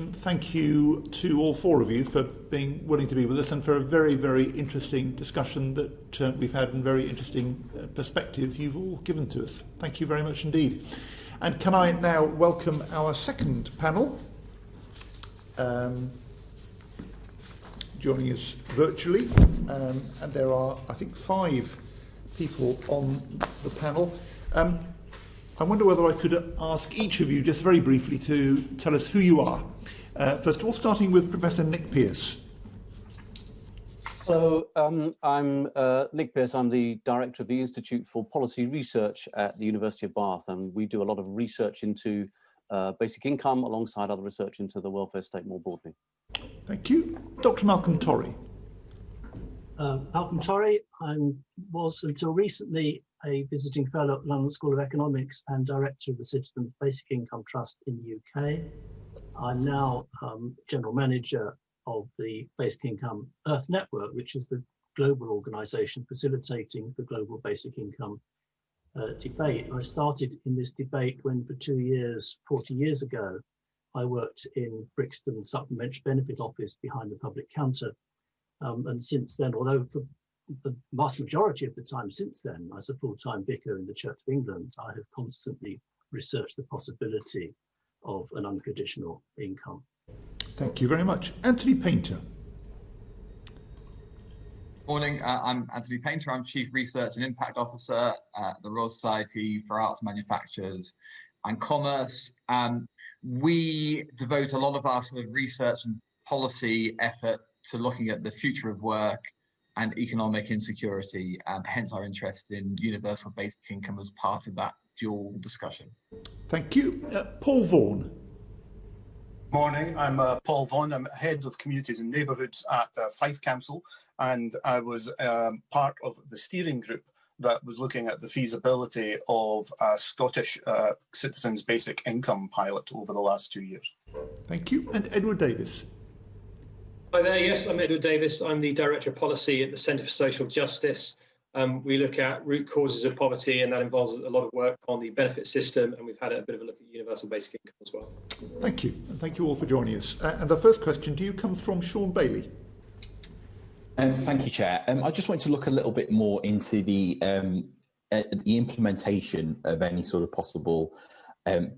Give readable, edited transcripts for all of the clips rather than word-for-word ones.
Thank you to all four of you for being willing to be with us and for a very, very interesting discussion that we've had and very interesting perspectives you've all given to us. Thank you very much indeed. And can I now welcome our second panel, joining us virtually, and there are, I think, 5 people on the panel. I wonder whether I could ask each of you just very briefly to tell us who you are. First of all, starting with Professor Nick Pearce. So I'm Nick Pearce. I'm the director of the Institute for Policy Research at the University of Bath, and we do a lot of research into basic income alongside other research into the welfare state more broadly. Thank you. Dr. Malcolm Torry. Malcolm Torry. I was until recently a visiting fellow at London School of Economics and director of the Citizens Basic Income Trust in the UK. I'm now general manager of the Basic Income Earth Network, which is the global organisation facilitating the global basic income debate. I started in this debate when for 2 years, 40 years ago, I worked in Brixton Supplementary Benefit Office behind the public counter. And since then, although for the vast majority of the time since then, as a full-time vicar in the Church of England, I have constantly researched the possibility of an unconditional income. Thank you very much. Anthony Painter. Morning, I'm Anthony Painter. I'm Chief Research and Impact Officer at the Royal Society for Arts, Manufactures and Commerce. We devote a lot of our sort of research and policy effort to looking at the future of work and economic insecurity, hence our interest in universal basic income as part of that dual discussion. Thank you. Paul Vaughan. Morning, I'm Paul Vaughan. I'm Head of Communities and Neighbourhoods at Fife Council, and I was part of the steering group that was looking at the feasibility of a Scottish citizens' basic income pilot over the last 2 years. Thank you. And Edward Davies. Hi there, yes, I'm Edward Davies. I'm the Director of Policy at the Centre for Social Justice. We look at root causes of poverty, and that involves a lot of work on the benefit system, and we've had a bit of a look at universal basic income as well. Thank you, and thank you all for joining us. And our first question to you comes from Sean Bailey. Thank you, Chair. I just wanted to look a little bit more into the implementation of any sort of possible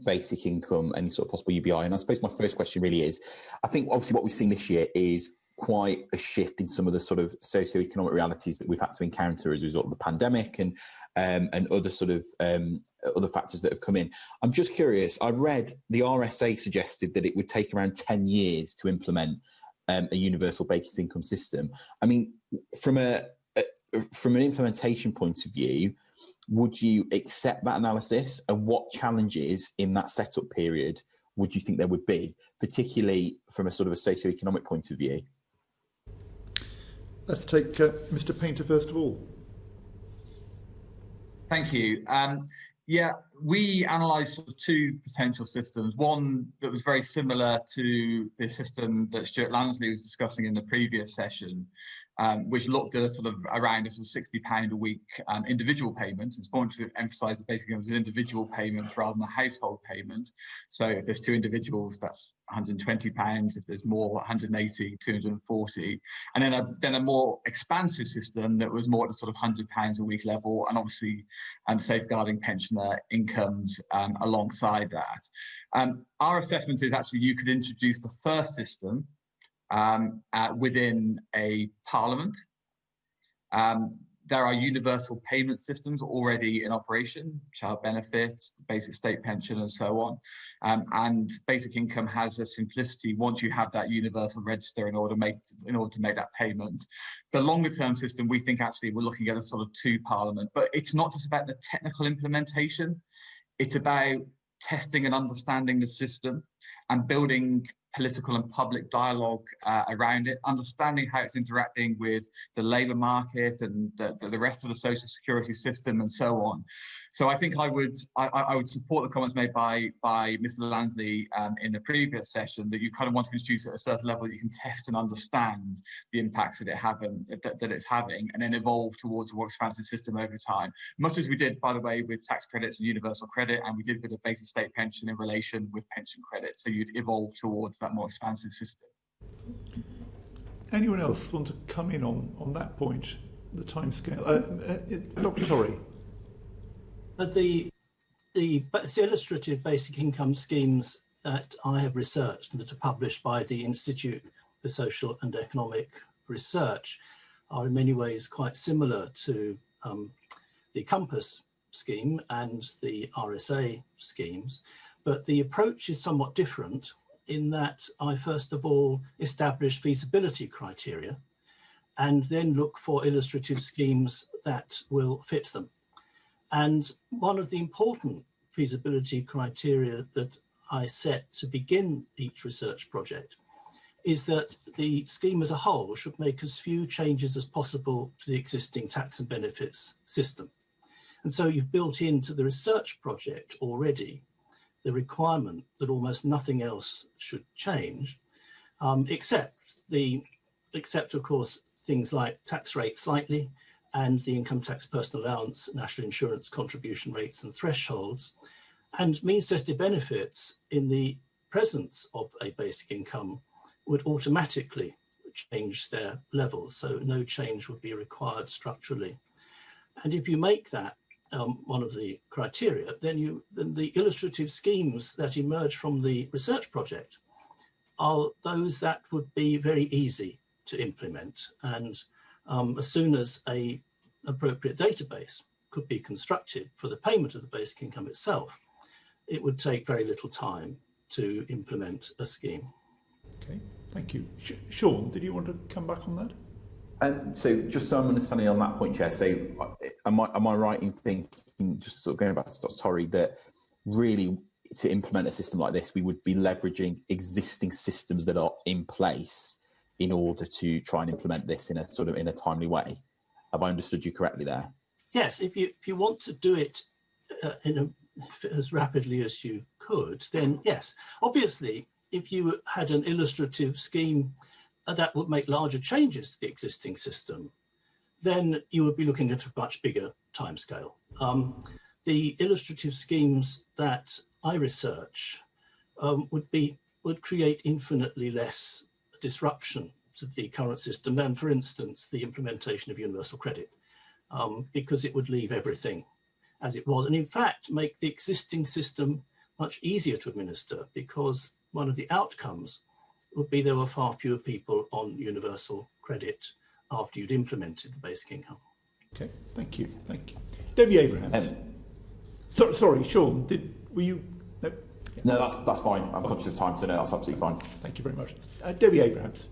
basic income, any sort of possible UBI. And I suppose my first question really is, I think obviously what we've seen this year is quite a shift in some of the sort of socio-economic realities that we've had to encounter as a result of the pandemic and other sort of other factors that have come in. I'm just curious, I read the RSA suggested that it would take around 10 years to implement a universal basic income system. I mean, from an implementation point of view, would you accept that analysis, and what challenges in that setup period would you think there would be, particularly from a sort of a socio-economic point of view? Let's take Mr. Painter first of all. Thank you. Yeah, we analysed sort of 2 potential systems. One that was very similar to the system that Stuart Lansley was discussing in the previous session, which looked at a sort of around a sort of £60 a week individual payment. It's important to emphasise that basically it was an individual payment rather than a household payment. So if there's 2 individuals, that's £120. If there's more, 180, 240. And then a more expansive system that was more at the sort of £100 a week level, and obviously safeguarding pensioner incomes alongside that. Our assessment is actually you could introduce the first system within a parliament. There are universal payment systems already in operation, child benefits, basic state pension, and so on. And basic income has a simplicity once you have that universal register in order to make that payment. The longer term system, we think actually we're looking at a sort of 2 parliament, but it's not just about the technical implementation. It's about testing and understanding the system and building political and public dialogue around it, understanding how it's interacting with the labour market and the rest of the social security system and so on. So I think I would support the comments made by Mr. Lansley in the previous session, that you kind of want to introduce at a certain level that you can test and understand the impacts that it's having, and then evolve towards a more expansive system over time. Much as we did, by the way, with tax credits and universal credit, and we did with a basic state pension in relation with pension credit. So you'd evolve towards that more expansive system. Anyone else want to come in on that point, the timescale? Dr. Torry. The illustrative basic income schemes that I have researched and that are published by the Institute for Social and Economic Research are in many ways quite similar to the Compass scheme and the RSA schemes, but the approach is somewhat different in that I first of all establish feasibility criteria and then look for illustrative schemes that will fit them. And one of the important feasibility criteria that I set to begin each research project is that the scheme as a whole should make as few changes as possible to the existing tax and benefits system. And so you've built into the research project already the requirement that almost nothing else should change, except of course things like tax rates slightly, and the income tax personal allowance, national insurance contribution rates and thresholds, and means tested benefits in the presence of a basic income would automatically change their levels. So no change would be required structurally. And if you make that one of the criteria, then the illustrative schemes that emerge from the research project are those that would be very easy to implement. And as soon as an appropriate database could be constructed for the payment of the basic income itself, it would take very little time to implement a scheme. Okay, thank you. Sean, did you want to come back on that? So just so I'm understanding on that point, Chair, so am I right in thinking, just sort of going back to Dr. Torry, that really to implement a system like this, we would be leveraging existing systems that are in place in order to try and implement this in a timely way? Have I understood you correctly there? Yes, if you want to do it as rapidly as you could, then yes. Obviously, if you had an illustrative scheme that would make larger changes to the existing system, then you would be looking at a much bigger timescale. The illustrative schemes that I research would create infinitely less disruption to the current system than, for instance, the implementation of universal credit, because it would leave everything as it was, and in fact make the existing system much easier to administer, because one of the outcomes would be there were far fewer people on universal credit after you'd implemented the basic income. Okay, thank you. Debbie Abrahams. Sorry, Sean, were you? No, yeah. No, that's fine. I'm conscious of time, so no, that's absolutely fine. Thank you very much. Debbie Abrahams.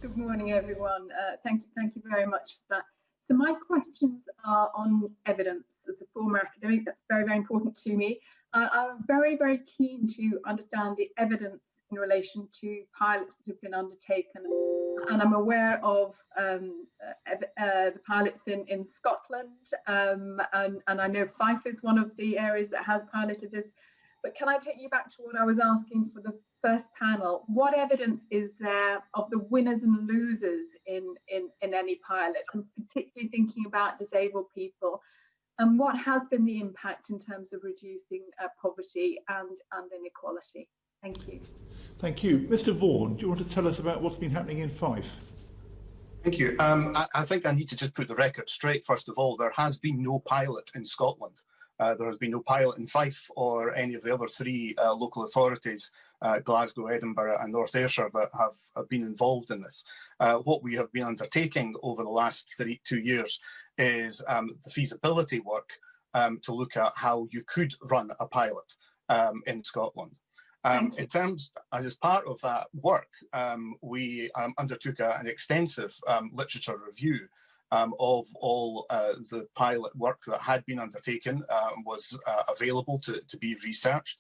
Good morning, everyone. Thank you very much for that. So my questions are on evidence. As a former academic, that's very, very important to me. I'm very, very keen to understand the evidence in relation to pilots that have been undertaken. And I'm aware of the pilots in Scotland, and I know Fife is one of the areas that has piloted this. But can I take you back to what I was asking for the first panel? What evidence is there of the winners and losers in any pilot? I'm particularly thinking about disabled people. And what has been the impact in terms of reducing poverty and inequality? Thank you. Thank you. Mr. Vaughan, do you want to tell us about what's been happening in Fife? Thank you. I think I need to just put the record straight. First of all, there has been no pilot in Scotland. There has been no pilot in Fife or any of the other three local authorities, Glasgow, Edinburgh and North Ayrshire, that have been involved in this. What we have been undertaking over the last 2 years is the feasibility work to look at how you could run a pilot in Scotland. In terms, as part of that work, we undertook an extensive literature review of all the pilot work that had been undertaken was available to be researched.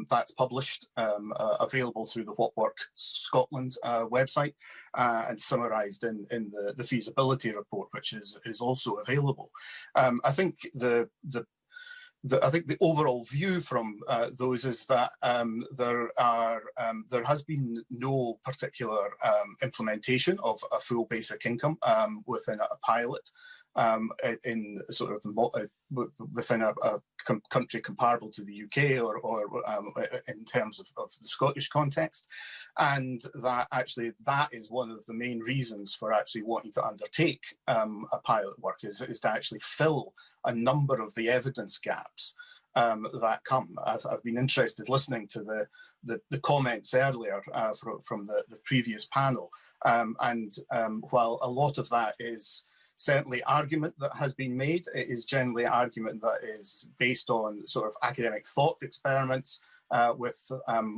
That's published, available through the What Work Scotland website, and summarised in the feasibility report, which is also available. I think I think the overall view from those is that there has been no particular implementation of a full basic income within a pilot in sort of within a country comparable to the UK or in terms of the Scottish context, and that actually that is one of the main reasons for actually wanting to undertake a pilot work is to actually fill a number of the evidence gaps that come. I've been interested listening to the comments earlier from the previous panel, and while a lot of that is certainly argument that has been made, it is generally argument that is based on sort of academic thought experiments with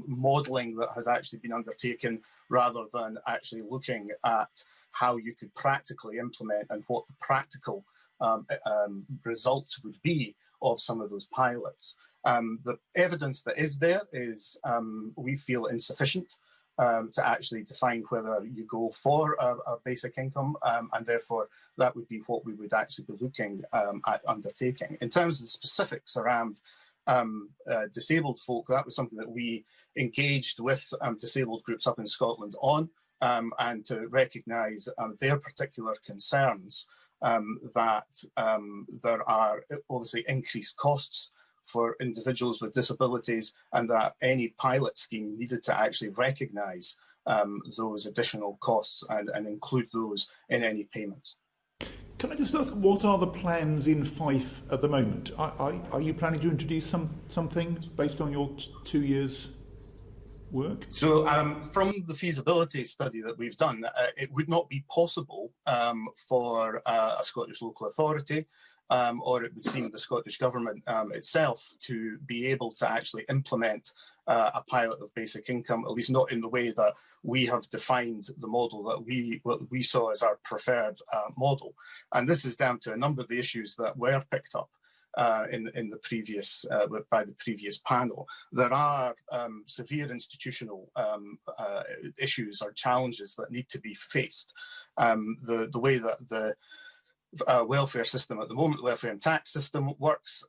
modelling that has actually been undertaken rather than actually looking at how you could practically implement and what the practical results would be of some of those pilots. The evidence that is there is, we feel, insufficient to actually define whether you go for a basic income, and therefore that would be what we would actually be looking at undertaking. In terms of the specifics around disabled folk, that was something that we engaged with disabled groups up in Scotland on, and to recognise their particular concerns, that there are obviously increased costs for individuals with disabilities, and that any pilot scheme needed to actually recognise those additional costs and include those in any payments. Can I just ask, what are the plans in Fife at the moment? Are you planning to introduce some things based on your 2 years' work? So from the feasibility study that we've done, it would not be possible for a Scottish local authority or it would seem the Scottish Government itself to be able to actually implement a pilot of basic income, at least not in the way that we have defined the model that we saw as our preferred model. And this is down to a number of the issues that were picked up in the previous by the previous panel. There are severe institutional issues or challenges that need to be faced. The way that the welfare system at the moment, the welfare and tax system works,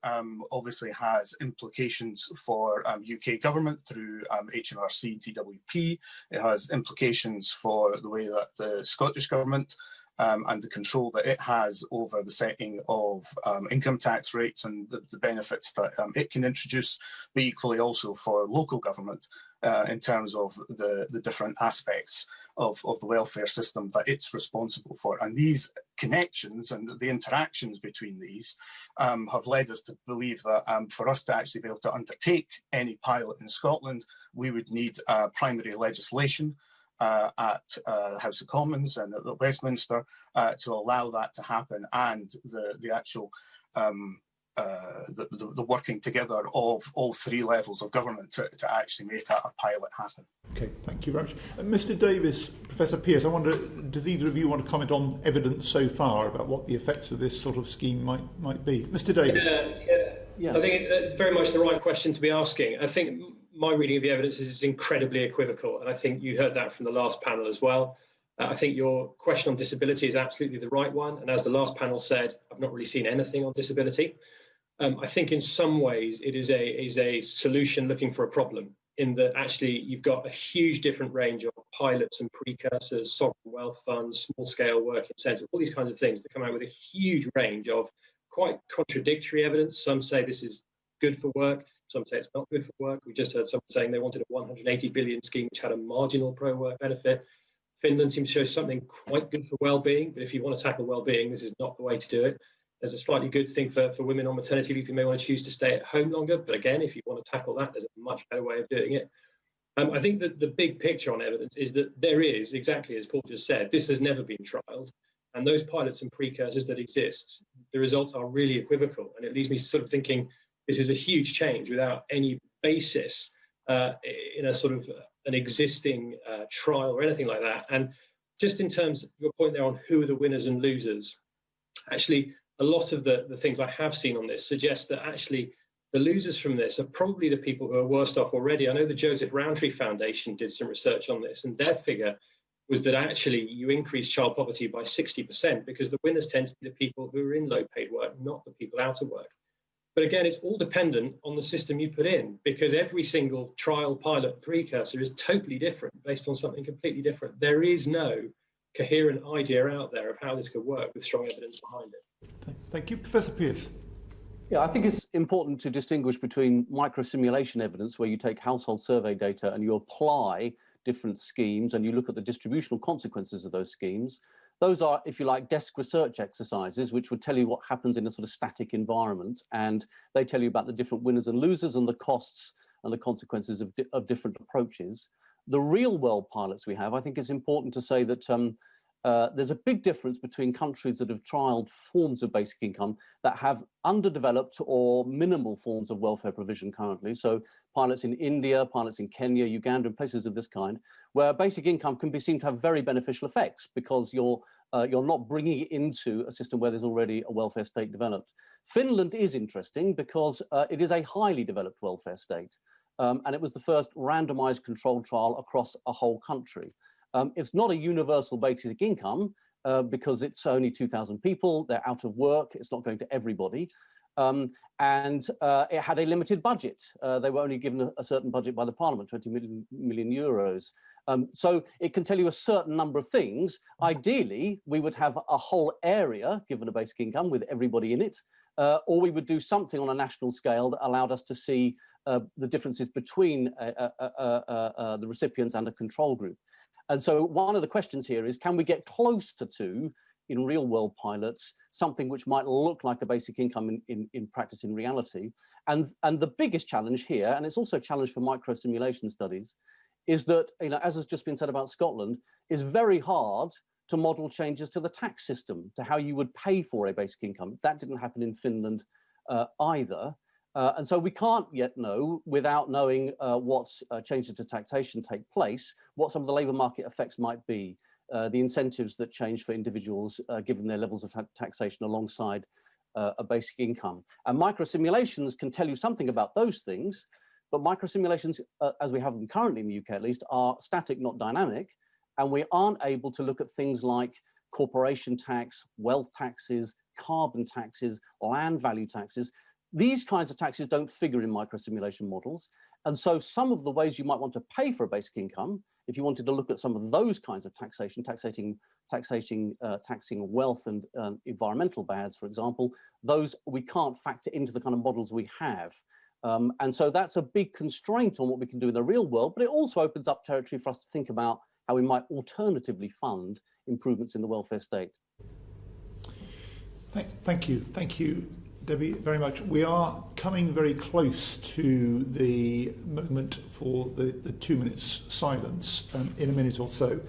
obviously has implications for UK government through HMRC DWP. It has implications for the way that the Scottish government and the control that it has over the setting of income tax rates and the benefits that it can introduce, but equally also for local government in terms of the different aspects of the welfare system that it's responsible for. And these connections and the interactions between these have led us to believe that for us to actually be able to undertake any pilot in Scotland, we would need primary legislation at the House of Commons and at Westminster to allow that to happen, and the actual the working together of all three levels of government to actually make a pilot happen. Okay, thank you very much. Mr. Davies, Professor Pearce, I wonder, does either of you want to comment on evidence so far about what the effects of this sort of scheme might be? Mr. Davies. Yeah. I think it's very much the right question to be asking. I think my reading of the evidence is it's incredibly equivocal, and I think you heard that from the last panel as well. I think your question on disability is absolutely the right one, and as the last panel said, I've not really seen anything on disability. I think in some ways it is a solution looking for a problem, in that actually you've got a huge different range of pilots and precursors, sovereign wealth funds, small-scale work incentives, all these kinds of things that come out with a huge range of quite contradictory evidence. Some say this is good for work, some say it's not good for work. We just heard someone saying they wanted a 180 billion scheme which had a marginal pro-work benefit. Finland seems to show something quite good for well-being, but if you want to tackle well-being, this is not the way to do it. There's a slightly good thing for women on maternity leave who may want to choose to stay at home longer, but again, if you want to tackle that, there's a much better way of doing it. I think that the big picture on evidence is that there is, exactly as Paul just said, this has never been trialled, and those pilots and precursors that exist, the results are really equivocal, and it leaves me sort of thinking this is a huge change without any basis in a sort of an existing trial or anything like that. And just in terms of your point there on who are the winners and losers, actually, a lot of the things I have seen on this suggest that actually the losers from this are probably the people who are worst off already. I know the Joseph Rowntree Foundation did some research on this, and their figure was that actually you increase child poverty by 60% because the winners tend to be the people who are in low paid work, not the people out of work. But again, it's all dependent on the system you put in, because every single trial, pilot, precursor is totally different based on something completely different. There is no coherent idea out there of how this could work with strong evidence behind it. Thank you. Professor Pearce. Yeah, I think it's important to distinguish between microsimulation evidence, where you take household survey data and you apply different schemes and you look at the distributional consequences of those schemes. Those are, if you like, desk research exercises, which would tell you what happens in a sort of static environment. And they tell you about the different winners and losers and the costs and the consequences of different approaches. The real world pilots we have, I think it's important to say that there's a big difference between countries that have trialed forms of basic income that have underdeveloped or minimal forms of welfare provision currently. So pilots in India, pilots in Kenya, Uganda, and places of this kind, where basic income can be seen to have very beneficial effects because you're not bringing it into a system where there's already a welfare state developed. Finland is interesting because it is a highly developed welfare state. And it was the first randomized controlled trial across a whole country. It's not a universal basic income because it's only 2,000 people, they're out of work, it's not going to everybody. And it had a limited budget. They were only given a certain budget by the parliament, 20 million euros. So it can tell you a certain number of things. Ideally, we would have a whole area given a basic income with everybody in it, or we would do something on a national scale that allowed us to see the differences between the recipients and a control group. And so one of the questions here is, can we get closer to, in real world pilots, something which might look like a basic income in practice, in reality? And the biggest challenge here, and it's also a challenge for micro simulation studies, is that, as has just been said about Scotland, is very hard to model changes to the tax system, to how you would pay for a basic income. That didn't happen in Finland either. And so we can't yet know, without knowing what changes to taxation take place, what some of the labour market effects might be, the incentives that change for individuals given their levels of taxation alongside a basic income. And microsimulations can tell you something about those things, but microsimulations, as we have them currently in the UK at least, are static, not dynamic, and we aren't able to look at things like corporation tax, wealth taxes, carbon taxes, land value taxes. These kinds of taxes don't figure in microsimulation models. And so some of the ways you might want to pay for a basic income, if you wanted to look at some of those kinds of taxation, taxing wealth and environmental bads, for example, those we can't factor into the kind of models we have. And so that's a big constraint on what we can do in the real world, but it also opens up territory for us to think about how we might alternatively fund improvements in the welfare state. Thank you, Debbie, very much. We are coming very close to the moment for the 2 minutes silence in a minute or so.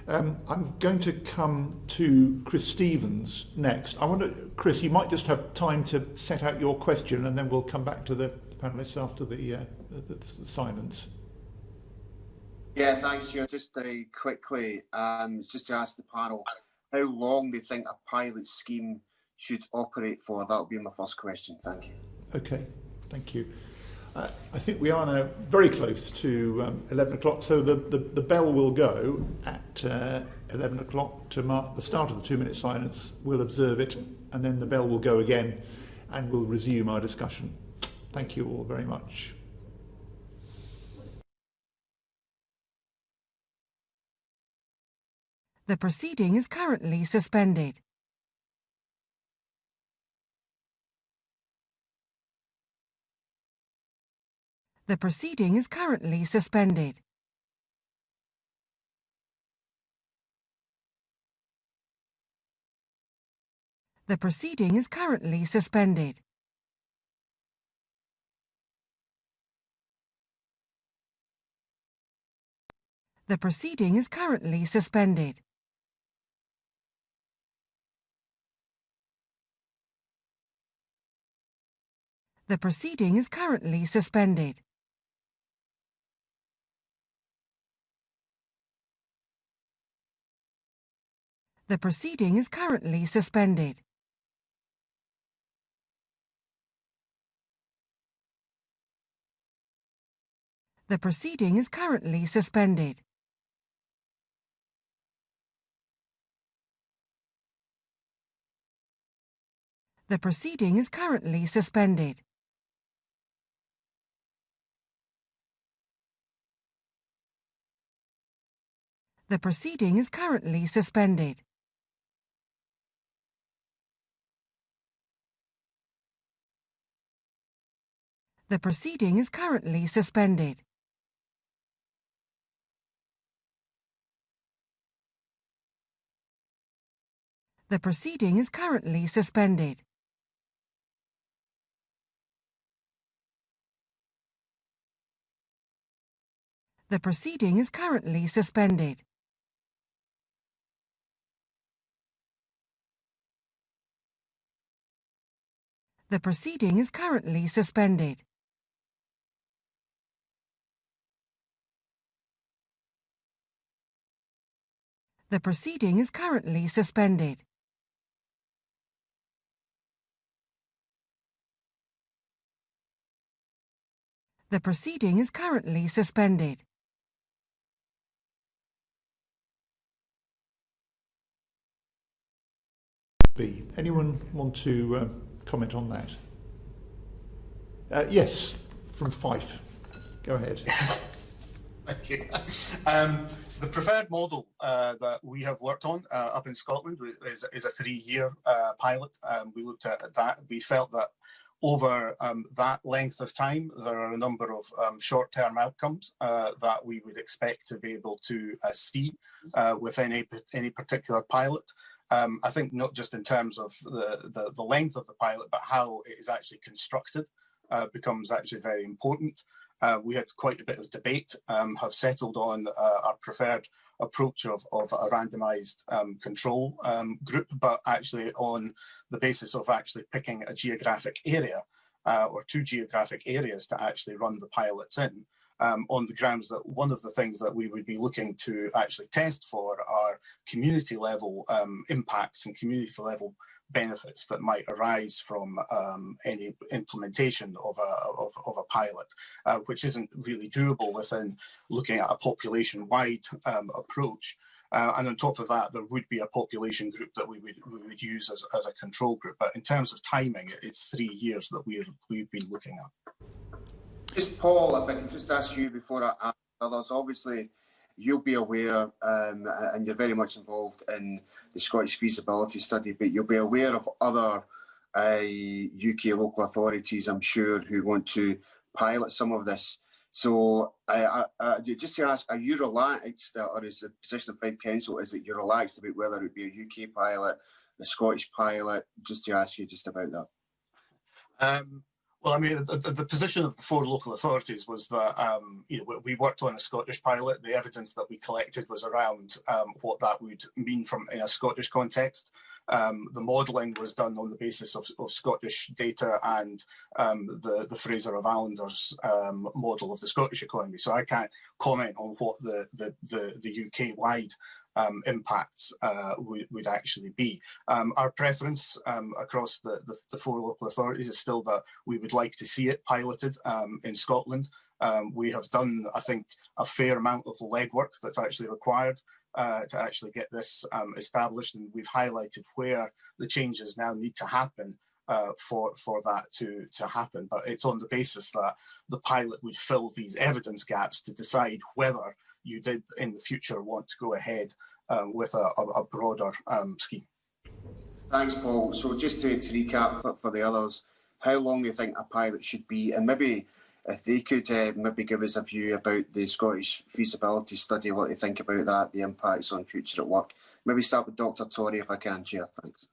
I'm going to come to Chris Stevens next. I wonder, Chris, you might just have time to set out your question and then we'll come back to the panellists after the silence. Yeah, thanks, Stuart. Just quickly, just to ask the panel, how long do you think a pilot scheme should operate for? That'll be my first question. Thank you. Okay, thank you. I think we are now very close to 11 o'clock, so the bell will go at 11 o'clock to mark the start of the 2 minute silence. We'll observe it, and then the bell will go again, and we'll resume our discussion. Thank you all very much. The proceeding is currently suspended. The proceeding is currently suspended. The proceeding is currently suspended. The proceeding is currently suspended. The proceeding is currently suspended. The proceeding is currently suspended. The proceeding is currently suspended. The proceeding is currently suspended. The proceeding is currently suspended. The proceeding is currently suspended. The proceeding is currently suspended. The proceeding is currently suspended. The proceeding is currently suspended. The proceeding is currently suspended. The proceeding is currently suspended. B. Anyone want to comment on that? Yes, from Fife. Go ahead. Thank you. The preferred model that we have worked on up in Scotland is a 3-year pilot. We looked at that. We felt that over that length of time, there are a number of short-term outcomes that we would expect to be able to see with any particular pilot. I think not just in terms of the length of the pilot, but how it is actually constructed becomes actually very important. We had quite a bit of debate, have settled on our preferred approach of a randomised control group, but actually on the basis of actually picking a geographic area or 2 geographic areas to actually run the pilots in, on the grounds that one of the things that we would be looking to actually test for are community level impacts and community level benefits that might arise from any implementation of a pilot, which isn't really doable within looking at a population-wide approach. And on top of that, there would be a population group that we would use as a control group. But in terms of timing, it's 3 years that we've been looking at. Just Paul, if I can just ask you before I ask others, obviously you'll be aware, and you're very much involved in the Scottish feasibility study, but you'll be aware of other UK local authorities, I'm sure, who want to pilot some of this. So just to ask, are you relaxed, or is the position of Fife Council, is it you're relaxed about whether it be a UK pilot, a Scottish pilot? Just to ask you just about that. Well, I mean, the position of the 4 local authorities was that, we worked on a Scottish pilot. The evidence that we collected was around what that would mean in a Scottish context. The modelling was done on the basis of Scottish data and the Fraser of Allender's model of the Scottish economy. So I can't comment on what the UK-wide impacts would actually be. Our preference across the 4 local authorities is still that we would like to see it piloted in Scotland. We have done, I think, a fair amount of the legwork that's actually required to actually get this established, and we've highlighted where the changes now need to happen for that to happen. But it's on the basis that the pilot would fill these evidence gaps to decide whether you did in the future want to go ahead with a broader scheme. Thanks, Paul. So just to recap for the others, how long do you think a pilot should be? And maybe if they could maybe give us a view about the Scottish feasibility study, what they think about that, the impacts on Future at Work. Maybe start with Dr. Torry, if I can, Chair. Thanks.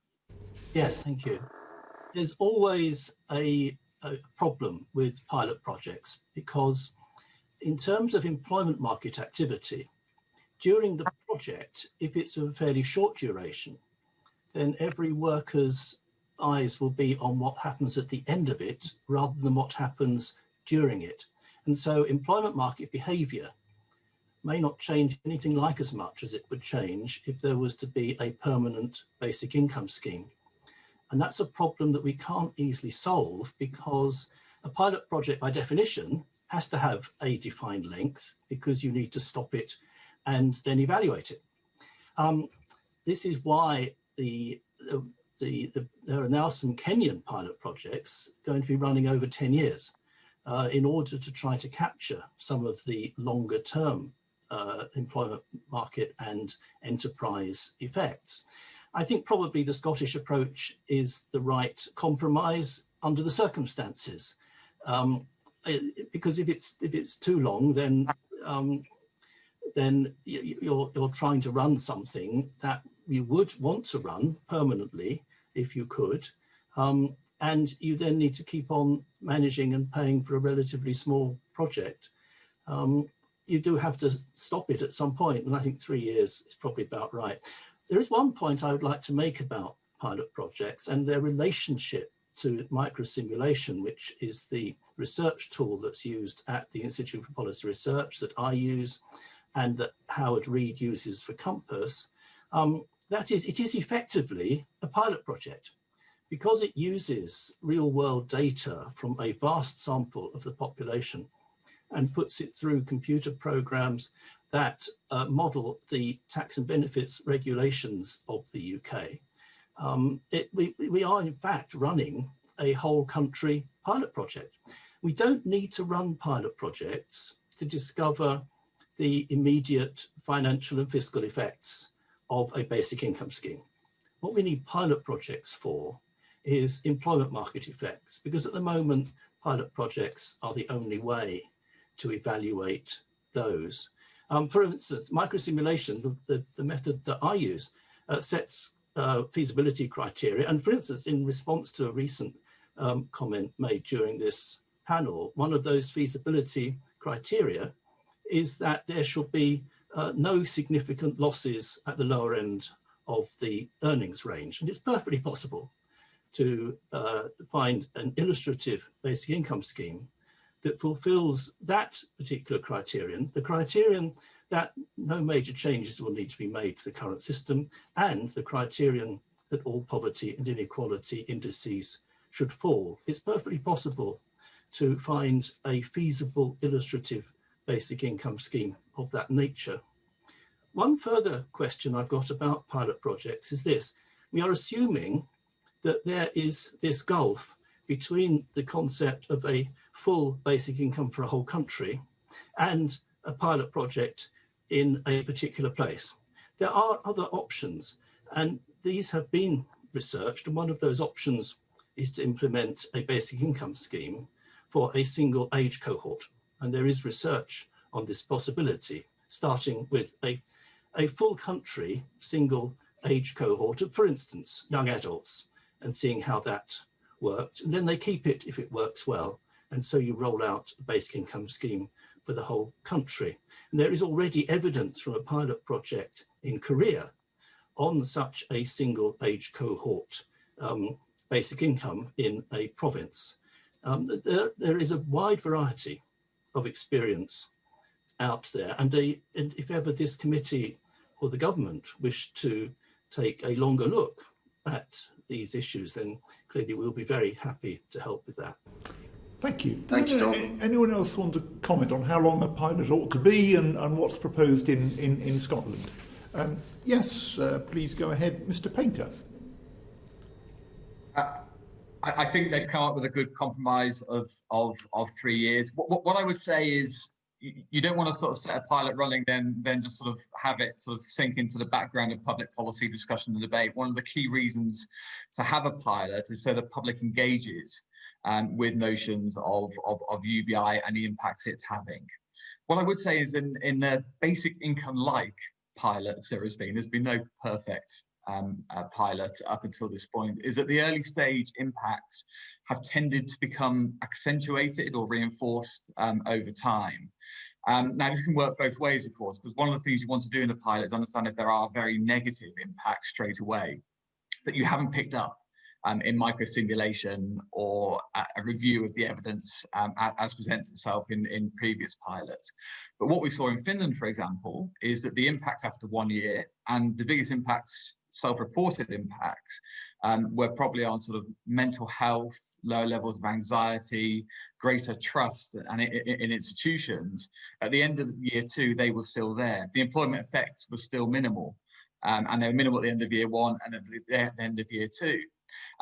Yes, thank you. There's always a problem with pilot projects because in terms of employment market activity, during the project, if it's of a fairly short duration, then every worker's eyes will be on what happens at the end of it rather than what happens during it. And so employment market behaviour may not change anything like as much as it would change if there was to be a permanent basic income scheme. And that's a problem that we can't easily solve because a pilot project by definition has to have a defined length because you need to stop it and then evaluate it. This is why there are now some Kenyan pilot projects going to be running over 10 years in order to try to capture some of the longer term employment market and enterprise effects. I think probably the Scottish approach is the right compromise under the circumstances, because if it's too long, then you're trying to run something that you would want to run permanently if you could, and you then need to keep on managing and paying for a relatively small project. You do have to stop it at some point, and I think 3 years is probably about right. There is one point I would like to make about pilot projects and their relationship to microsimulation, which is the research tool that's used at the Institute for Policy Research that I use and that Howard Reed uses for Compass. That is, it is effectively a pilot project because it uses real world data from a vast sample of the population and puts it through computer programs that model the tax and benefits regulations of the UK. We are in fact running a whole country pilot project. We don't need to run pilot projects to discover the immediate financial and fiscal effects of a basic income scheme. What we need pilot projects for is employment market effects, because at the moment, pilot projects are the only way to evaluate those. For instance, microsimulation, the method that I use, sets feasibility criteria. And for instance, in response to a recent comment made during this panel, one of those feasibility criteria is that there should be no significant losses at the lower end of the earnings range. And it's perfectly possible to find an illustrative basic income scheme that fulfills that particular criterion, the criterion that no major changes will need to be made to the current system, and the criterion that all poverty and inequality indices should fall. It's perfectly possible to find a feasible illustrative basic income scheme of that nature. One further question I've got about pilot projects is this. We are assuming that there is this gulf between the concept of a full basic income for a whole country and a pilot project in a particular place. There are other options, and these have been researched, and one of those options is to implement a basic income scheme for a single age cohort. And there is research on this possibility, starting with a full country single age cohort of, for instance, young adults, and seeing how that worked. And then they keep it if it works well. And so you roll out a basic income scheme for the whole country. And there is already evidence from a pilot project in Korea on such a single age cohort basic income in a province. There is a wide variety of experience out there. And if ever this committee or the government wish to take a longer look at these issues, then clearly we'll be very happy to help with that. Thank you. Thank you. Anyone else want to comment on how long a pilot ought to be and what's proposed in Scotland? Yes, please go ahead, Mr. Painter. I think they've come up with a good compromise of 3 years. What I would say is you don't want to sort of set a pilot running, then just sort of have it sort of sink into the background of public policy discussion and debate. One of the key reasons to have a pilot is so the public engages with notions of UBI and the impacts it's having. What I would say is in the basic income-like pilots there's been no perfect pilot up until this point, is that the early stage impacts have tended to become accentuated or reinforced over time. Now, this can work both ways, of course, because one of the things you want to do in a pilot is understand if there are very negative impacts straight away that you haven't picked up in microsimulation or a review of the evidence as presents itself in previous pilots. But what we saw in Finland, for example, is that the impacts after 1 year, and the biggest impacts self-reported impacts were probably on sort of mental health, lower levels of anxiety, greater trust in institutions. At the end of year 2, they were still there. The employment effects were still minimal, and they were minimal at the end of year 1 and at the end of year 2.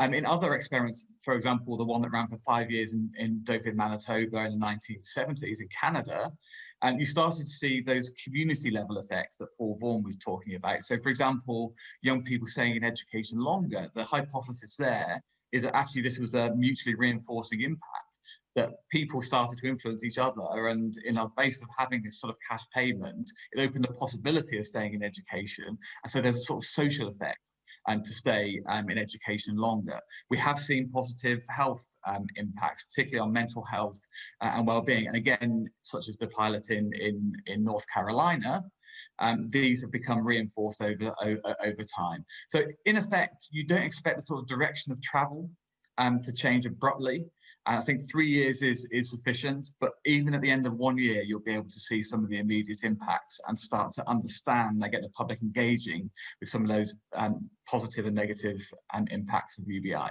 In other experiments, for example, the one that ran for 5 years in Davies, Manitoba in the 1970s in Canada, you started to see those community level effects that Paul Vaughan was talking about. So, for example, young people staying in education longer. The hypothesis there is that actually this was a mutually reinforcing impact, that people started to influence each other, and in our base of having this sort of cash payment, it opened the possibility of staying in education. And so there's a sort of social effect and to stay in education longer. We have seen positive health impacts, particularly on mental health and well-being. And again, such as the pilot in North Carolina, these have become reinforced over time. So in effect, you don't expect the sort of direction of travel to change abruptly. I think 3 years is sufficient, but even at the end of 1 year, you'll be able to see some of the immediate impacts and start to understand and get the public engaging with some of those positive and negative impacts of UBI.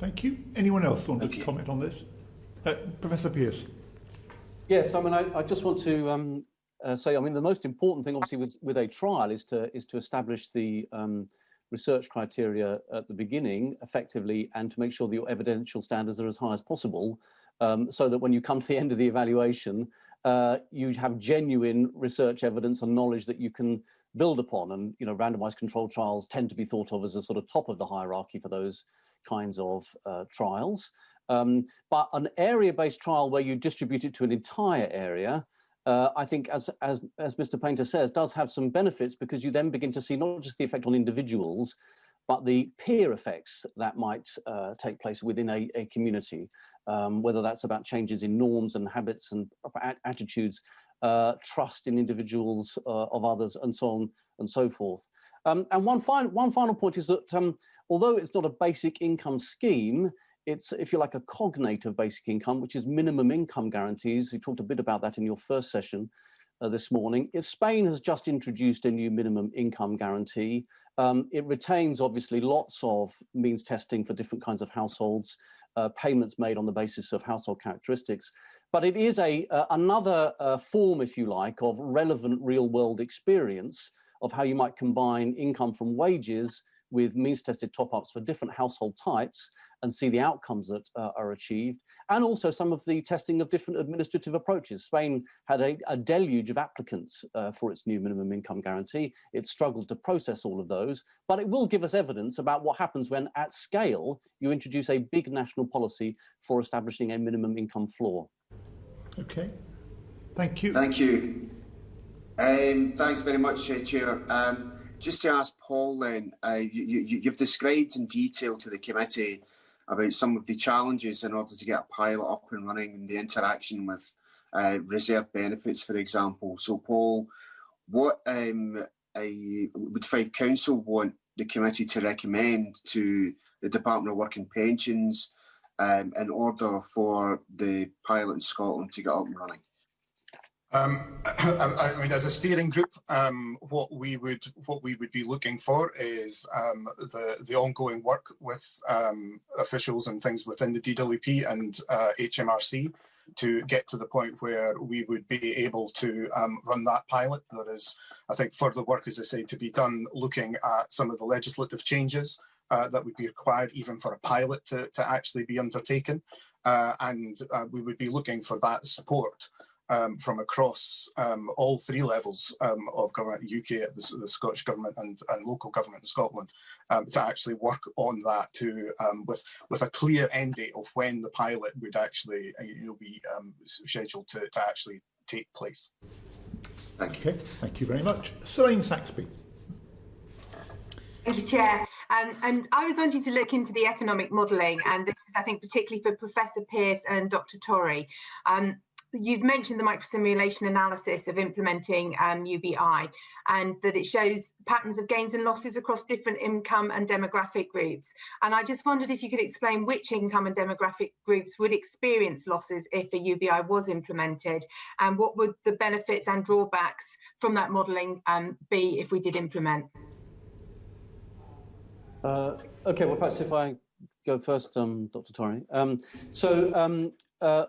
Thank you. Anyone else want to comment on this? Professor Pearce. Yes, I mean, I just want to say, I mean, the most important thing, obviously, with a trial is to establish the research criteria at the beginning effectively, and to make sure that your evidential standards are as high as possible, so that when you come to the end of the evaluation, you have genuine research evidence and knowledge that you can build upon. And, you know, randomized controlled trials tend to be thought of as a sort of top of the hierarchy for those kinds of trials. But an area-based trial where you distribute it to an entire area, I think, as Mr. Painter says, does have some benefits, because you then begin to see not just the effect on individuals, but the peer effects that might take place within a community, whether that's about changes in norms and habits and attitudes, trust in individuals of others, and so on and so forth. And one final point is that although it's not a basic income scheme, it's, if you like, a cognate of basic income, which is minimum income guarantees. You talked a bit about that in your first session this morning. Spain has just introduced a new minimum income guarantee. It retains, obviously, lots of means testing for different kinds of households, payments made on the basis of household characteristics. But it is another form, if you like, of relevant real-world experience of how you might combine income from wages with means-tested top-ups for different household types and see the outcomes that are achieved, and also some of the testing of different administrative approaches. Spain had a deluge of applicants for its new minimum income guarantee. It struggled to process all of those, but it will give us evidence about what happens when, at scale, you introduce a big national policy for establishing a minimum income floor. Okay, thank you. Thank you. Thanks very much, Chair. Just to ask Paul then, you've described in detail to the committee about some of the challenges in order to get a pilot up and running and the interaction with reserve benefits, for example. So, Paul, what would Fife Council want the committee to recommend to the Department of Work and Pensions in order for the pilot in Scotland to get up and running? I mean, as a steering group, what we would be looking for is the ongoing work with officials and things within the DWP and HMRC to get to the point where we would be able to run that pilot. There is, I think, further work, as I say, to be done looking at some of the legislative changes that would be required even for a pilot to actually be undertaken, and we would be looking for that support from across all three levels of government, UK, the Scottish Government and local government in Scotland, to actually work on that with a clear end date of when the pilot would actually be scheduled to actually take place. Thank you. Okay, thank you very much. Selene Saxby. Thank you, Chair. And I was wanting to look into the economic modelling, and this is, I think, particularly for Professor Pearce and Dr. Torry. You've mentioned the microsimulation analysis of implementing UBI, and that it shows patterns of gains and losses across different income and demographic groups. And I just wondered if you could explain which income and demographic groups would experience losses if a UBI was implemented, and what would the benefits and drawbacks from that modelling be if we did implement? Okay, well, perhaps if I go first, Dr. Torry.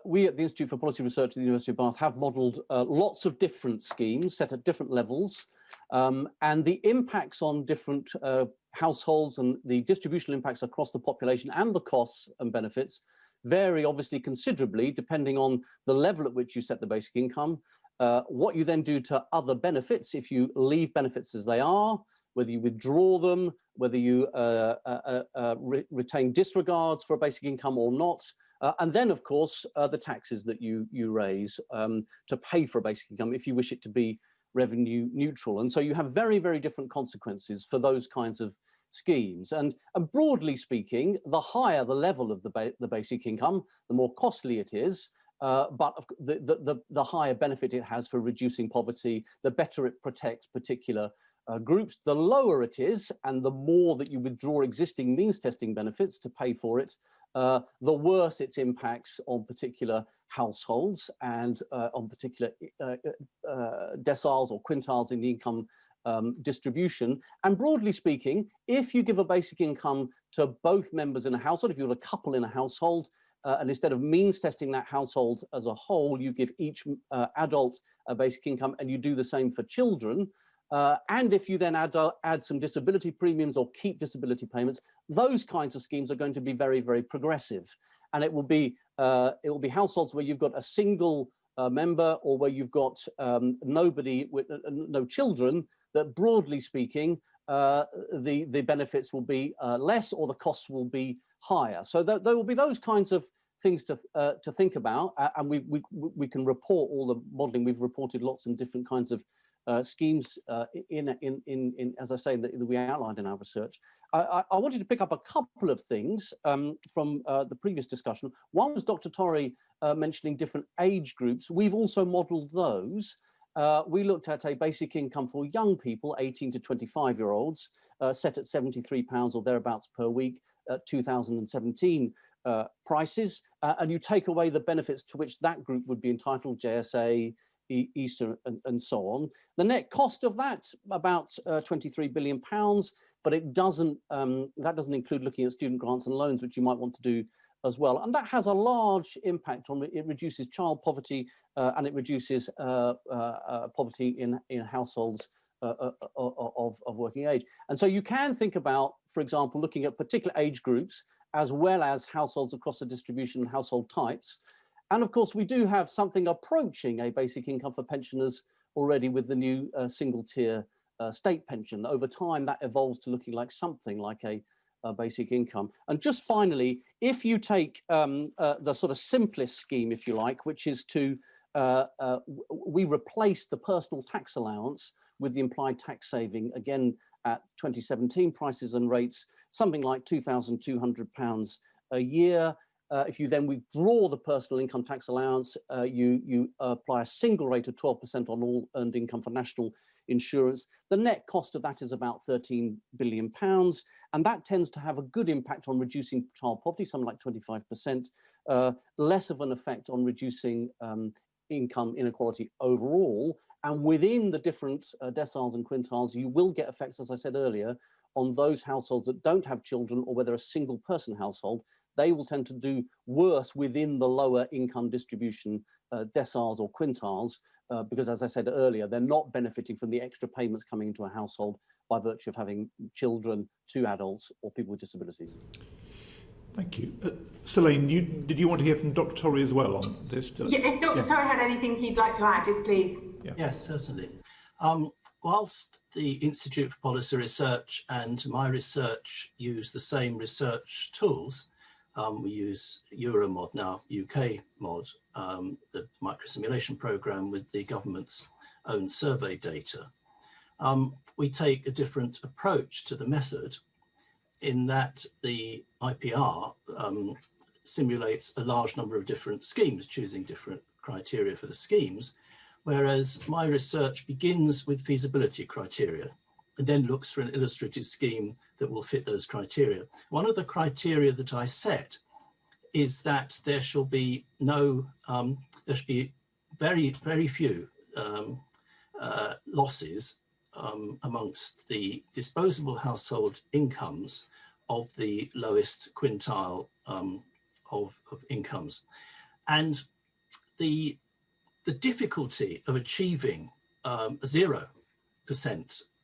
We at the Institute for Policy Research at the University of Bath have modelled lots of different schemes set at different levels, and the impacts on different households and the distributional impacts across the population and the costs and benefits vary obviously considerably depending on the level at which you set the basic income, what you then do to other benefits if you leave benefits as they are, whether you withdraw them, whether you retain disregards for a basic income or not, and then, of course, the taxes that you raise to pay for a basic income if you wish it to be revenue neutral. And so you have very, very different consequences for those kinds of schemes. And broadly speaking, the higher the level of the basic income, the more costly it is. But the higher benefit it has for reducing poverty, the better it protects particular groups. The lower it is, and the more that you withdraw existing means testing benefits to pay for it, the worse its impacts on particular households and on particular deciles or quintiles in the income distribution. And broadly speaking, if you give a basic income to both members in a household, if you've got a couple in a household, and instead of means testing that household as a whole, you give each adult a basic income, and you do the same for children. And if you then add some disability premiums or keep disability payments, those kinds of schemes are going to be very, very progressive. And it will be households where you've got a single member or where you've got nobody with no children, that broadly speaking, the benefits will be less or the costs will be higher. So there will be those kinds of things to think about, and we can report all the modelling. We've reported lots and different kinds of schemes in as I say that we outlined in our research. I wanted to pick up a couple of things from the previous discussion. One was Dr. Torry mentioning different age groups. We've also modelled those. We looked at a basic income for young people, 18 to 25-year-olds, set at £73 or thereabouts per week, 2017 prices, and you take away the benefits to which that group would be entitled, JSA, Easter, and so on. The net cost of that, about £23 billion, but it doesn't, that doesn't include looking at student grants and loans, which you might want to do as well. And that has a large impact on it. Reduces child poverty and it reduces poverty in households of working age. And so you can think about, for example, looking at particular age groups as well as households across the distribution and household types. And of course, we do have something approaching a basic income for pensioners already with the new single tier state pension. Over time, that evolves to looking like something like a basic income. And just finally, if you take the sort of simplest scheme, if you like, which is to, we replace the personal tax allowance with the implied tax saving, again, at 2017 prices and rates, something like £2,200 a year. If you then withdraw the personal income tax allowance, you apply a single rate of 12% on all earned income for national insurance. The net cost of that is about £13 billion, and that tends to have a good impact on reducing child poverty, something like 25%, less of an effect on reducing income inequality overall. And within the different deciles and quintiles, you will get effects, as I said earlier, on those households that don't have children or where they're a single person household. They will tend to do worse within the lower income distribution deciles or quintiles, because as I said earlier, they're not benefiting from the extra payments coming into a household by virtue of having children, 2 adults, or people with disabilities. Thank you. Selene, did you want to hear from Dr. Torry as well on this? Yeah, if Dr. Torry had anything he'd like to add, yes, please. Yeah. Yes, certainly. Whilst the Institute for Policy Research and my research use the same research tools, we use Euromod now, UK mod, the microsimulation program with the government's own survey data. We take a different approach to the method in that the IPR simulates a large number of different schemes, choosing different criteria for the schemes, whereas my research begins with feasibility criteria and then looks for an illustrative scheme that will fit those criteria. One of the criteria that I set is that there shall be there should be very, very few losses amongst the disposable household incomes of the lowest quintile of incomes. And the difficulty of achieving 0%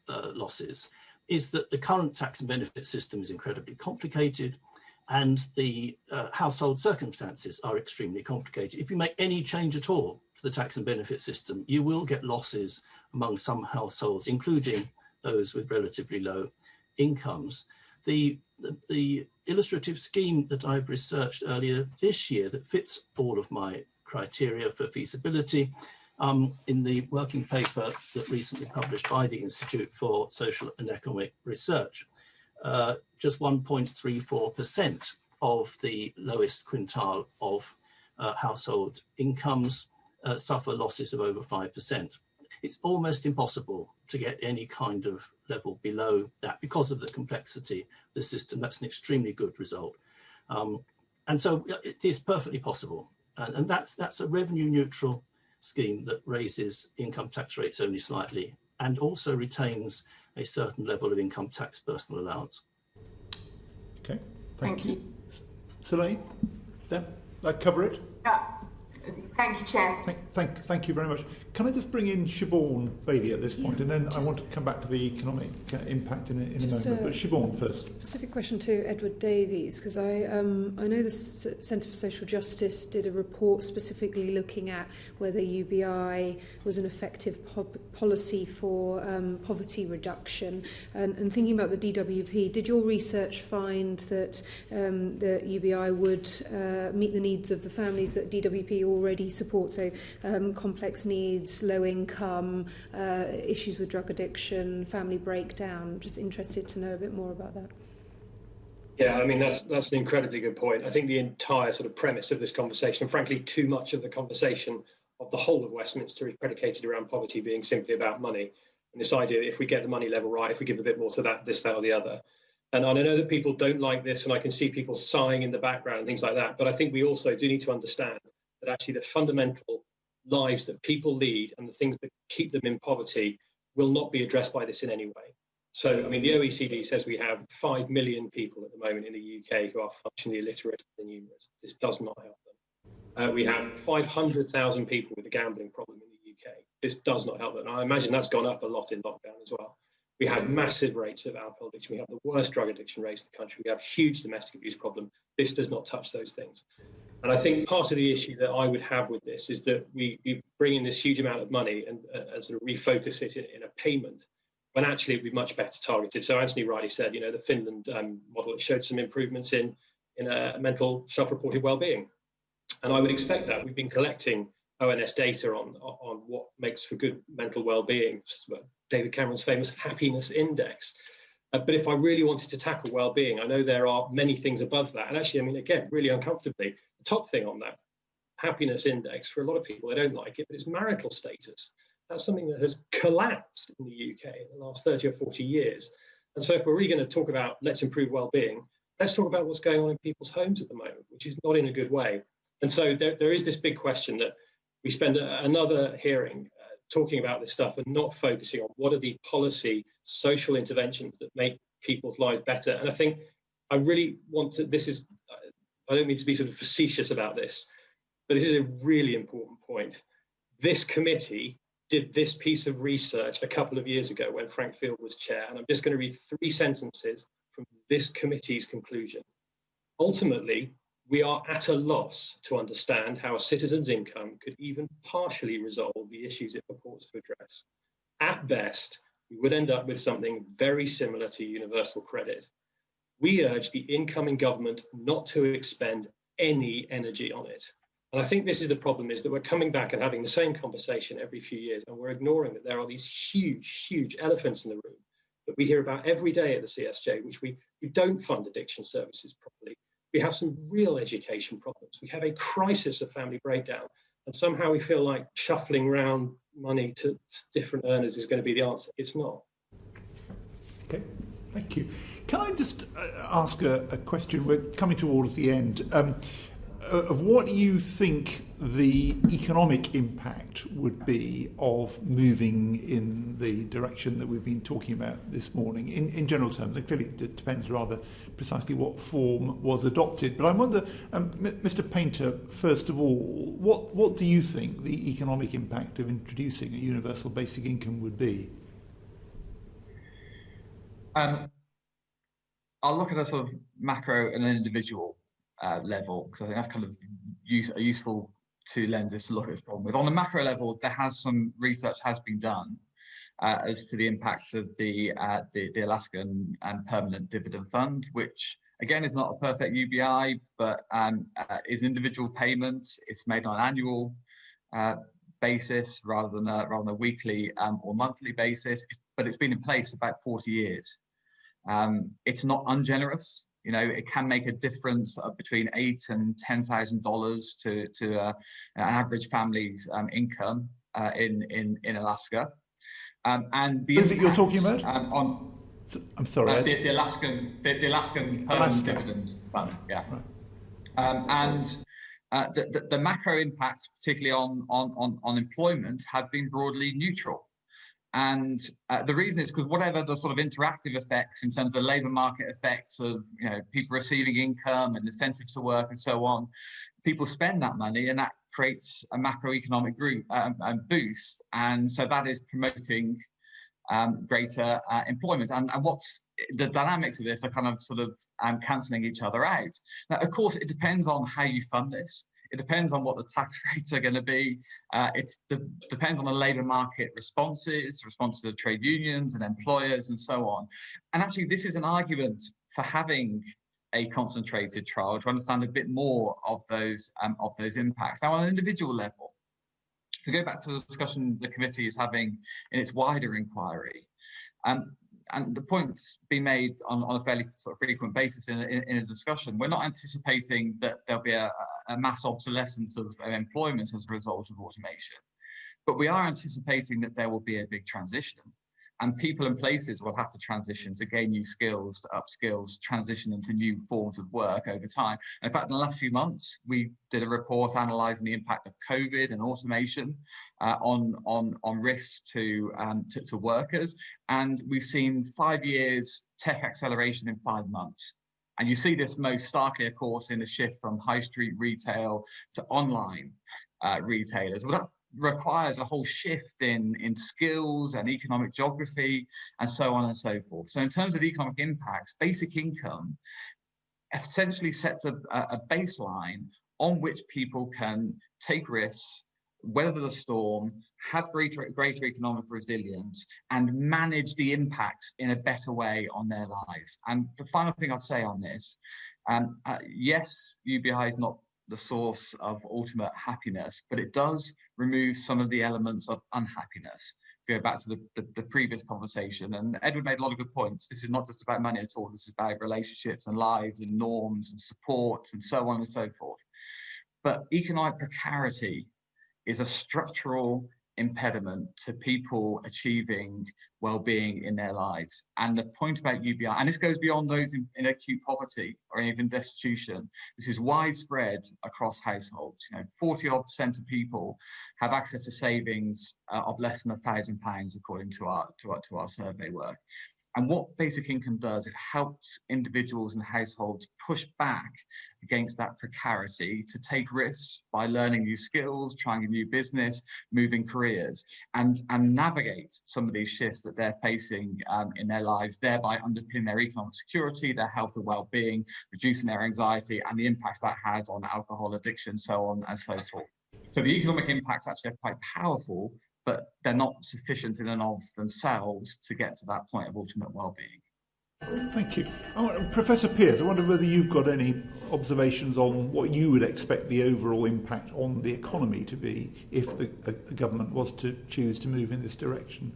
losses is that the current tax and benefit system is incredibly complicated, and the household circumstances are extremely complicated. If you make any change at all to the tax and benefit system, you will get losses among some households, including those with relatively low incomes. The illustrative scheme that I've researched earlier this year that fits all of my criteria for feasibility in the working paper that recently published by the Institute for Social and Economic Research, just 1.34% of the lowest quintile of household incomes suffer losses of over 5%. It's almost impossible to get any kind of level below that because of the complexity of the system. That's an extremely good result. And so it is perfectly possible. And that's a revenue neutral scheme that raises income tax rates only slightly and also retains a certain level of income tax personal allowance. Okay, thank you. Soleil, that cover it? Yeah. Thank you, Chair. Thank you very much. Can I just bring in Siobhan Bailey at this point, and then I want to come back to the economic impact in a moment. But Siobhan first. Specific question to Edward Davies, because I know the Centre for Social Justice did a report specifically looking at whether UBI was an effective policy for poverty reduction. And thinking about the DWP, did your research find that the UBI would meet the needs of the families that DWP already support, so complex needs, low income, issues with drug addiction, family breakdown? Just interested to know a bit more about that. Yeah, I mean, that's an incredibly good point. I think the entire sort of premise of this conversation, and frankly, too much of the conversation of the whole of Westminster is predicated around poverty being simply about money. And this idea that if we get the money level right, if we give a bit more to that, this, that, or the other. And I know that people don't like this, and I can see people sighing in the background and things like that. But I think we also do need to understand that actually the fundamental lives that people lead and the things that keep them in poverty will not be addressed by this in any way. So, I mean, the OECD says we have 5 million people at the moment in the UK who are functionally illiterate and numerous. This does not help them. We have 500,000 people with a gambling problem in the UK. This does not help them. And I imagine that's gone up a lot in lockdown as well. We have massive rates of alcohol addiction. We have the worst drug addiction rates in the country. We have huge domestic abuse problem. This does not touch those things. And I think part of the issue that I would have with this is that we bring in this huge amount of money and sort of refocus it in a payment when actually it would be much better targeted. So Anthony rightly said, you know, the Finland model, it showed some improvements in mental self-reported well-being. And I would expect that. We've been collecting ONS data on what makes for good mental well-being, David Cameron's famous happiness index. But if I really wanted to tackle well-being, I know there are many things above that. And actually, I mean, again, really uncomfortably, the top thing on that happiness index, for a lot of people, they don't like it, but it's marital status. That's something that has collapsed in the UK in the last 30 or 40 years. And so if we're really going to talk about let's improve well-being, let's talk about what's going on in people's homes at the moment, which is not in a good way. And so there is this big question that we spend another hearing talking about this stuff and not focusing on what are the policy, social interventions that make people's lives better. And I think I really want to, I don't mean to be sort of facetious about this, but this is a really important point. This committee did this piece of research a couple of years ago when Frank Field was chair, and I'm just going to read 3 sentences from this committee's conclusion. Ultimately, we are at a loss to understand how a citizen's income could even partially resolve the issues it purports to address. At best, we would end up with something very similar to universal credit. We urge the incoming government not to expend any energy on it. And I think this is the problem, is that we're coming back and having the same conversation every few years, and we're ignoring that there are these huge, huge elephants in the room that we hear about every day at the CSJ, which we don't fund addiction services properly. We have some real education problems. We have a crisis of family breakdown, and somehow we feel like shuffling around money to different earners is going to be the answer. It's not. Okay, thank you. Can I just ask a question? We're coming towards the end. of what you think the economic impact would be of moving in the direction that we've been talking about this morning, in general terms. And clearly it depends rather precisely what form was adopted. But I wonder, Mr. Painter, first of all, what do you think the economic impact of introducing a universal basic income would be? I'll look at a sort of macro and an individual level, because I think that's kind of useful two lenses to look at this problem with. On the macro level, some research has been done as to the impacts of the Alaskan and Permanent Dividend Fund, which again is not a perfect UBI, but is an individual payment. It's made on an annual basis rather than a weekly or monthly basis, but it's been in place for about 40 years. It's not ungenerous. You know, it can make a difference of between $8,000 and $10,000 to an average family's income in Alaska. And the impacts, you're talking about? I'm sorry. The Alaskan Permanent Dividend Fund. Yeah. Right. The macro impacts, particularly on employment, have been broadly neutral. And the reason is because whatever the sort of interactive effects in terms of the labour market effects of, you know, people receiving income and incentives to work and so on, people spend that money, and that creates a macroeconomic boost. And so that is promoting greater employment. And what's the dynamics of this are kind of sort of cancelling each other out. Now, of course, it depends on how you fund this. It depends on what the tax rates are going to be. It depends on the labour market responses of trade unions and employers and so on. And actually, this is an argument for having a concentrated trial to understand a bit more of those impacts. Now, on an individual level, to go back to the discussion the committee is having in its wider inquiry, and the point's been made on a fairly sort of frequent basis in a discussion. We're not anticipating that there'll be a mass obsolescence of employment as a result of automation, but we are anticipating that there will be a big transition, and people and places will have to transition to gain new skills, to upskills, transition into new forms of work over time. And in fact, in the last few months, we did a report analysing the impact of COVID and automation on risks to workers, and we've seen 5 years tech acceleration in 5 months. And you see this most starkly, of course, in the shift from high street retail to online retailers. Well, that requires a whole shift in skills and economic geography and so on and so forth. So in terms of economic impacts, basic income essentially sets a baseline on which people can take risks, weather the storm, have greater economic resilience, and manage the impacts in a better way on their lives. And the final thing I'd say on this, yes, UBI is not the source of ultimate happiness, but it does remove some of the elements of unhappiness. To go back to the previous conversation, and Edward made a lot of good points. This is not just about money at all. This is about relationships and lives and norms and support and so on and so forth. But economic precarity is a structural impediment to people achieving well-being in their lives. And the point about UBI, and this goes beyond those in acute poverty or even destitution, this is widespread across households. You know, 40% of people have access to savings of less than £1,000, according to our survey work. And what basic income does, it helps individuals and households push back against that precarity to take risks by learning new skills, trying a new business, moving careers, and navigate some of these shifts that they're facing in their lives, thereby underpin their economic security, their health and well-being, reducing their anxiety and the impacts that has on alcohol addiction, so on and so forth. So the economic impacts actually are quite powerful, but they're not sufficient in and of themselves to get to that point of ultimate well-being. Thank you. Professor Pearce, I wonder whether you've got any observations on what you would expect the overall impact on the economy to be if the government was to choose to move in this direction.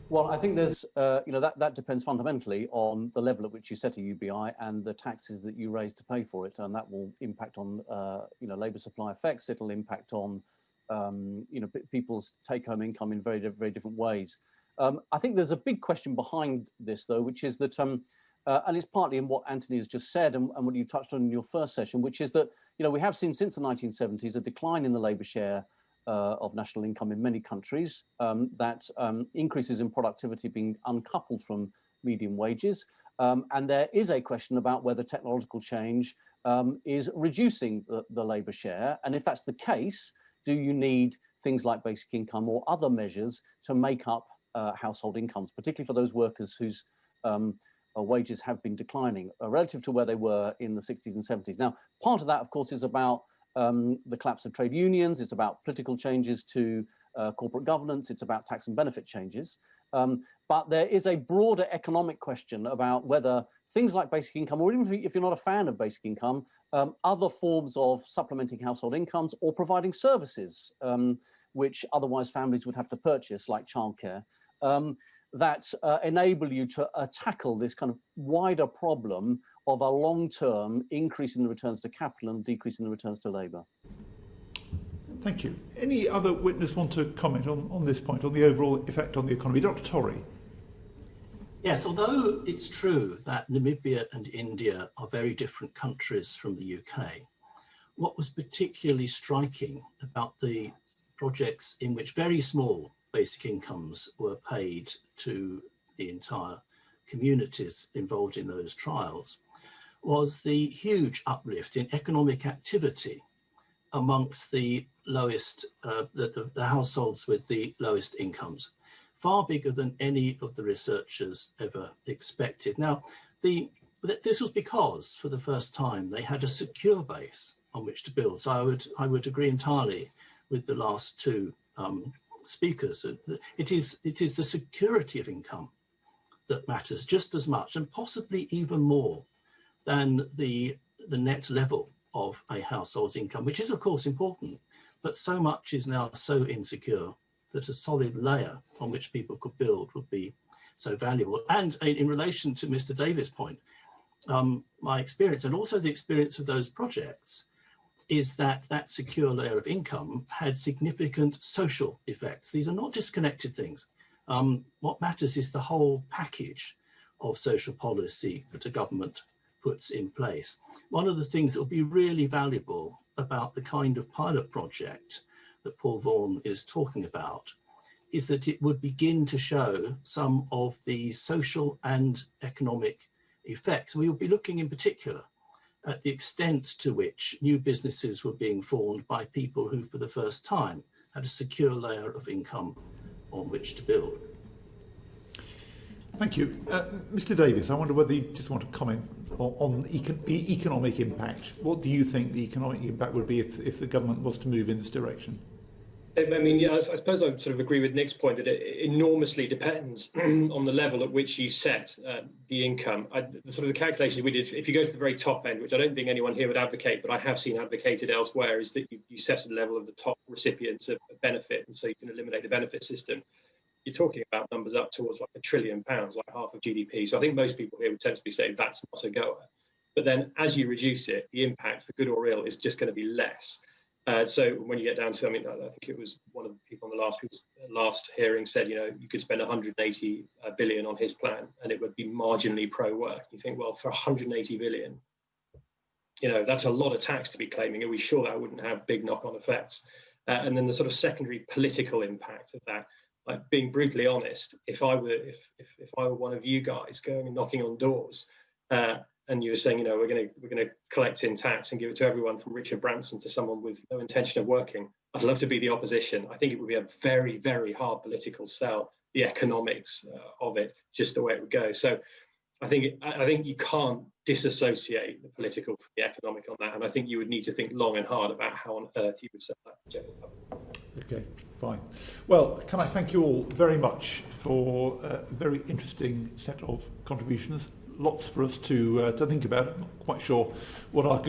Well, I think there's, that depends fundamentally on the level at which you set a UBI and the taxes that you raise to pay for it, and that will impact on, labour supply effects. It'll impact on, people's take-home income in very, very different ways. I think there's a big question behind this, though, which is that, and it's partly in what Anthony has just said and what you touched on in your first session, which is that we have seen since the 1970s a decline in the labour share of national income in many countries, that increases in productivity being uncoupled from median wages. And there is a question about whether technological change is reducing the labour share. And if that's the case, do you need things like basic income or other measures to make up household incomes, particularly for those workers whose wages have been declining relative to where they were in the 60s and 70s. Now, part of that, of course, is about the collapse of trade unions. It's about political changes to corporate governance. It's about tax and benefit changes. But there is a broader economic question about whether things like basic income, or even if you're not a fan of basic income, other forms of supplementing household incomes or providing services which otherwise families would have to purchase, like childcare, that enable you to tackle this kind of wider problem of a long-term increase in the returns to capital and decrease in the returns to labour. Thank you. Any other witness want to comment on this point, on the overall effect on the economy? Dr. Torry. Yes, although it's true that Namibia and India are very different countries from the UK, what was particularly striking about the projects in which very small basic incomes were paid to the entire communities involved in those trials was the huge uplift in economic activity amongst the lowest, the households with the lowest incomes, far bigger than any of the researchers ever expected. Now, this was because for the first time they had a secure base on which to build. So I would agree entirely with the last two speakers. It is the security of income that matters just as much, and possibly even more, than the net level of a household's income, which is of course important, but so much is now so insecure that a solid layer on which people could build would be so valuable. And in relation to Mr. Davies' point, my experience, and also the experience of those projects, is that that secure layer of income had significant social effects. These are not disconnected things. What matters is the whole package of social policy that a government puts in place. One of the things that will be really valuable about the kind of pilot project that Paul Vaughan is talking about is that it would begin to show some of the social and economic effects. We will be looking in particular at the extent to which new businesses were being formed by people who for the first time had a secure layer of income on which to build. Thank you. Mr. Davies, I wonder whether you just want to comment on the economic impact. What do you think the economic impact would be if the government was to move in this direction? I mean, yeah, I suppose I sort of agree with Nick's point that it enormously depends on the level at which you set the income. The calculations we did, if you go to the very top end, which I don't think anyone here would advocate, but I have seen advocated elsewhere, is that you set a level of the top recipients of benefit, and so you can eliminate the benefit system. You're talking about numbers up towards like £1 trillion, like half of GDP. So I think most people here would tend to be saying that's not a goer. But then as you reduce it, the impact for good or ill is just going to be less. So when you get down to, I mean, I think it was one of the people on the last hearing said, you could spend 180 billion on his plan and it would be marginally pro-work. You think, well, for 180 billion, that's a lot of tax to be claiming. Are we sure that wouldn't have big knock-on effects? And then the sort of secondary political impact of that. Like, being brutally honest, if I were one of you guys going and knocking on doors, and you were saying, we're going to collect in tax and give it to everyone from Richard Branson to someone with no intention of working, I'd love to be the opposition. I think it would be a very, very hard political sell, the economics of it, just the way it would go. So I think you can't disassociate the political from the economic on that, and I think you would need to think long and hard about how on earth you would sell that to general public. Okay, fine. Well, can I thank you all very much for a very interesting set of contributions. Lots for us to think about. I'm not quite sure what I could